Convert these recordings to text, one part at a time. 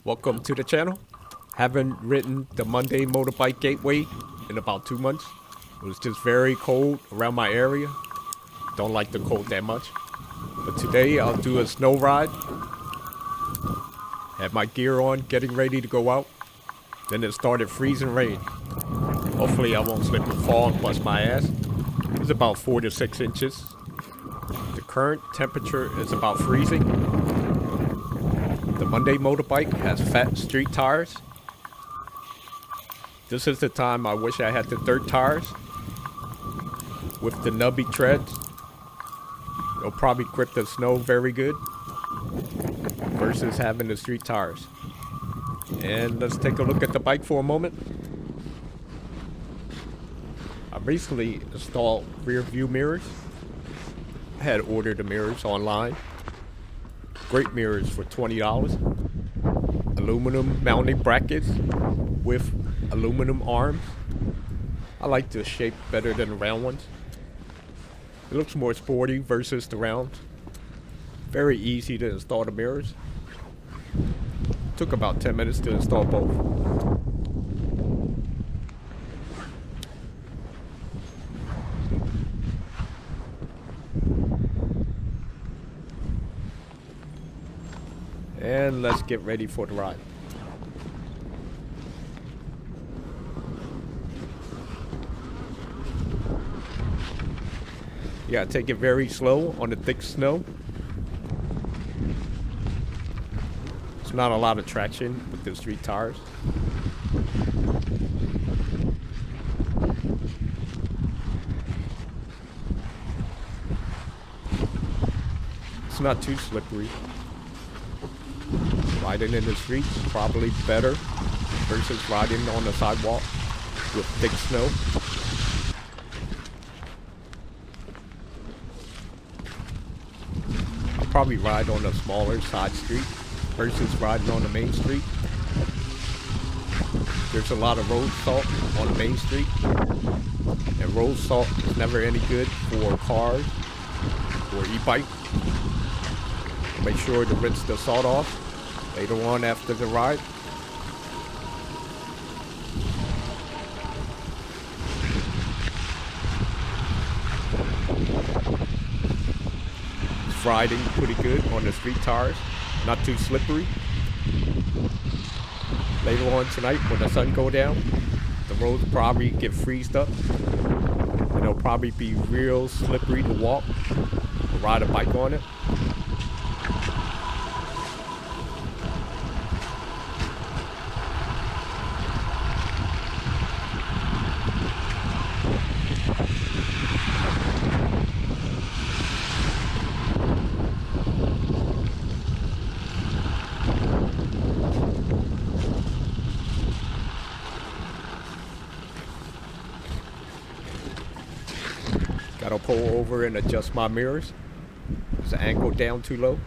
Welcome to the channel. Haven't ridden the Monday motorbike Gateway in about 2 months. It was just very cold around my area. Don't like the cold that much. But today I'll do a snow ride. Had my gear on, getting ready to go out. Then it started freezing rain. Hopefully I won't slip and fall and bust my ass. It's about 4 to 6 inches. The current temperature is about freezing. The Monday motorbike has fat street tires. This is the time I wish I had the dirt tires with the nubby treads. It'll probably grip the snow very good versus having the street tires. And let's take a look at the bike for a moment. I recently installed rear view mirrors. I had ordered the mirrors online. Great mirrors for $20. Aluminum mounting brackets with aluminum arms. I like the shape better than the round ones. It looks more sporty versus the round. Very easy to install the mirrors. Took about 10 minutes to install both. And let's get ready for the ride. You gotta take it very slow on the thick snow. There's not a lot of traction with the street tires. It's not too slippery. Riding in the streets is probably better versus riding on the sidewalk with thick snow. I'll probably ride on a smaller side street versus riding on the main street. There's a lot of road salt on the main street, and road salt is never any good for cars or e-bike. Make sure to rinse the salt off later on after the ride. It's riding pretty good on the street tires, not too slippery. Later on tonight when the sun go down, the roads probably get freezed up and it'll probably be real slippery to walk or ride a bike on it. Gotta pull over and adjust my mirrors. Is the angle down too low?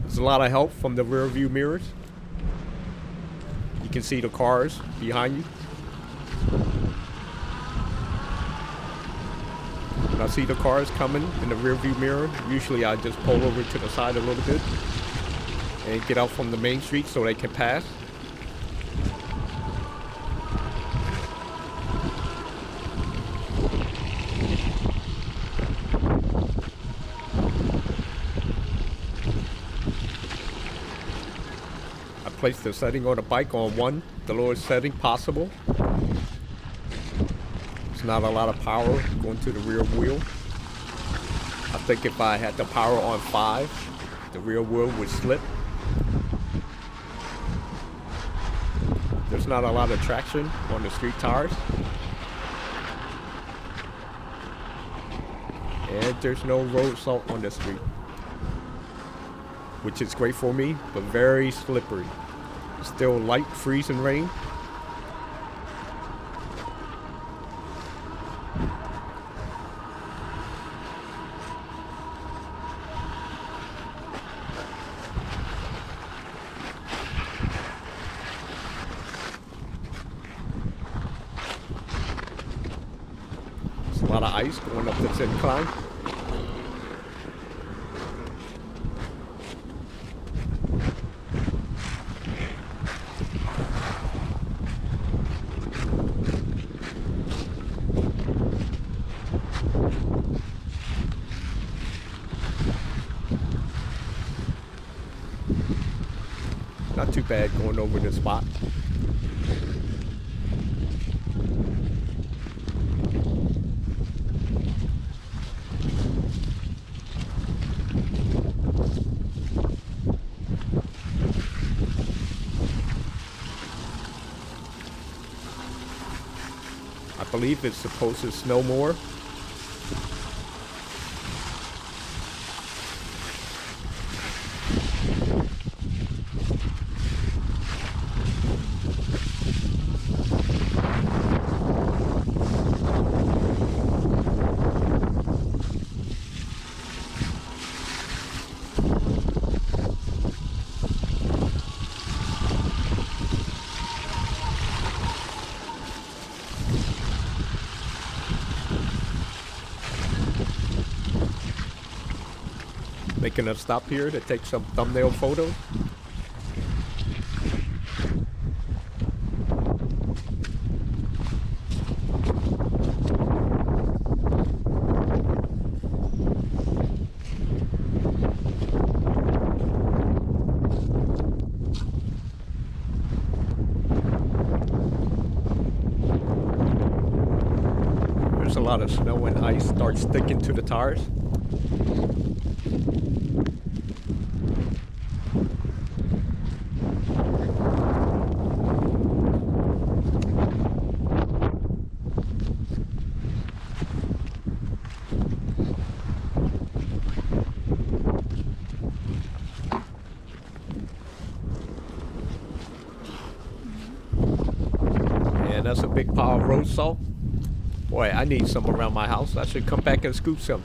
There's a lot of help from the rear view mirrors. You can see the cars behind you. When I see the cars coming in the rear view mirror, usually I just pull over to the side a little bit and get out from the main street so they can pass. Place the setting on the bike on 1, the lowest setting possible. There's not a lot of power going to the rear wheel. I think if I had the power on 5, the rear wheel would slip. There's not a lot of traction on the street tires. And there's no road salt on the street, which is great for me, but very slippery. Still light freezing rain. There's a lot of ice going up this incline. Not too bad going over the spot. I believe it's supposed to snow more. Making a stop here to take some thumbnail photos. There's a lot of snow and ice starts sticking to the tires. And that's a big pile of road salt. Boy, I need some around my house. I should come back and scoop some.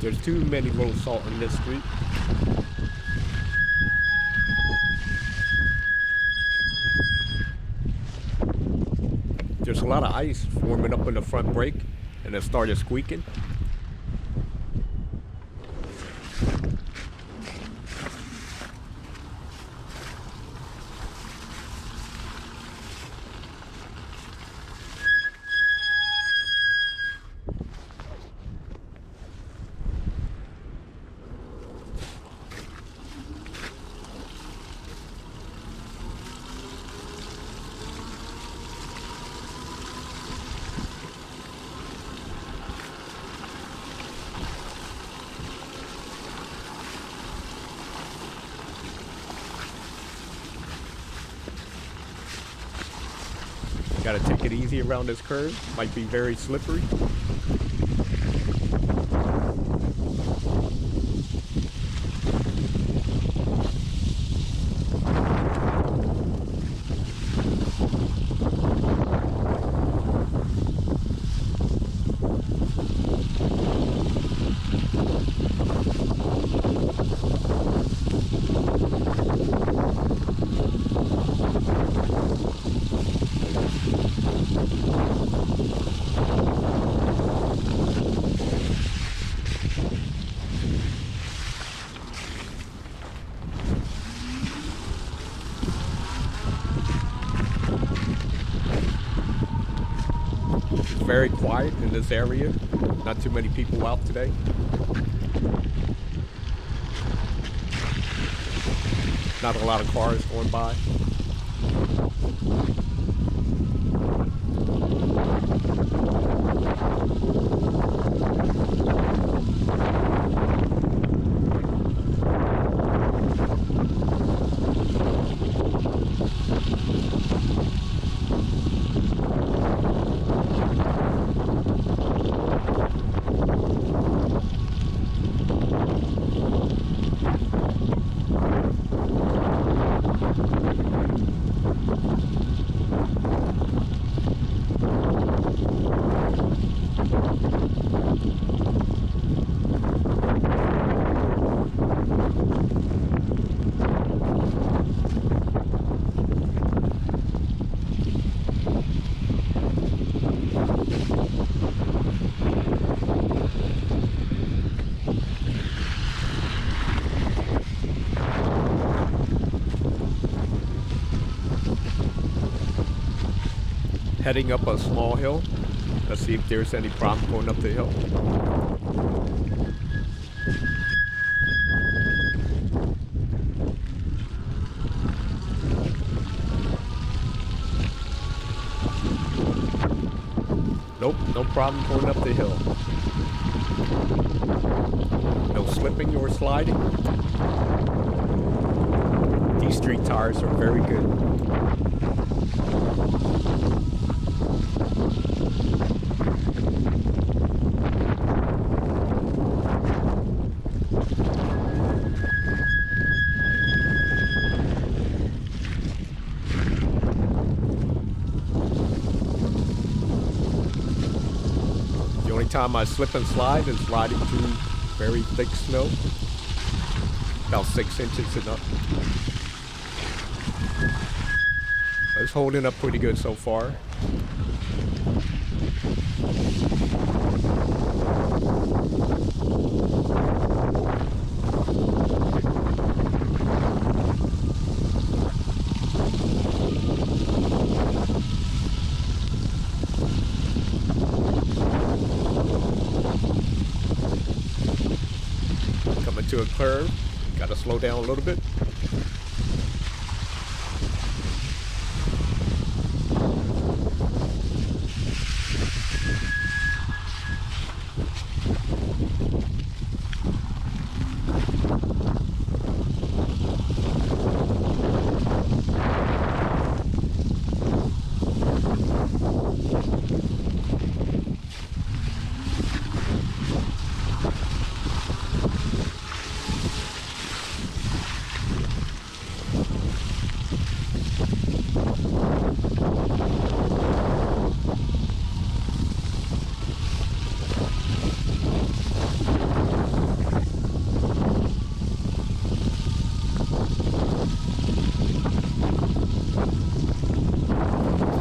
There's too many road salt in this street. There's a lot of ice forming up in the front brake, and it started squeaking. Gotta take it easy around this curve. Might be very slippery. Very quiet in this area. Not too many people out today. Not a lot of cars going by. Heading up a small hill. Let's see if there's any problem going up the hill. Nope, no problem going up the hill. No slipping or sliding. These street tires are very good. The only time I slip and slide is sliding through very thick snow, about 6 inches and up. It's holding up pretty good so far. Coming to a curve, gotta slow down a little bit.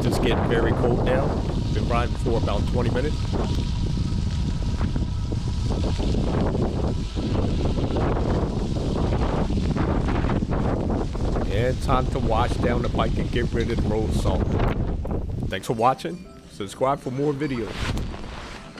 Just getting very cold now. Been riding for about 20 minutes. And time to wash down the bike and get rid of the road salt. Thanks for watching. Subscribe for more videos.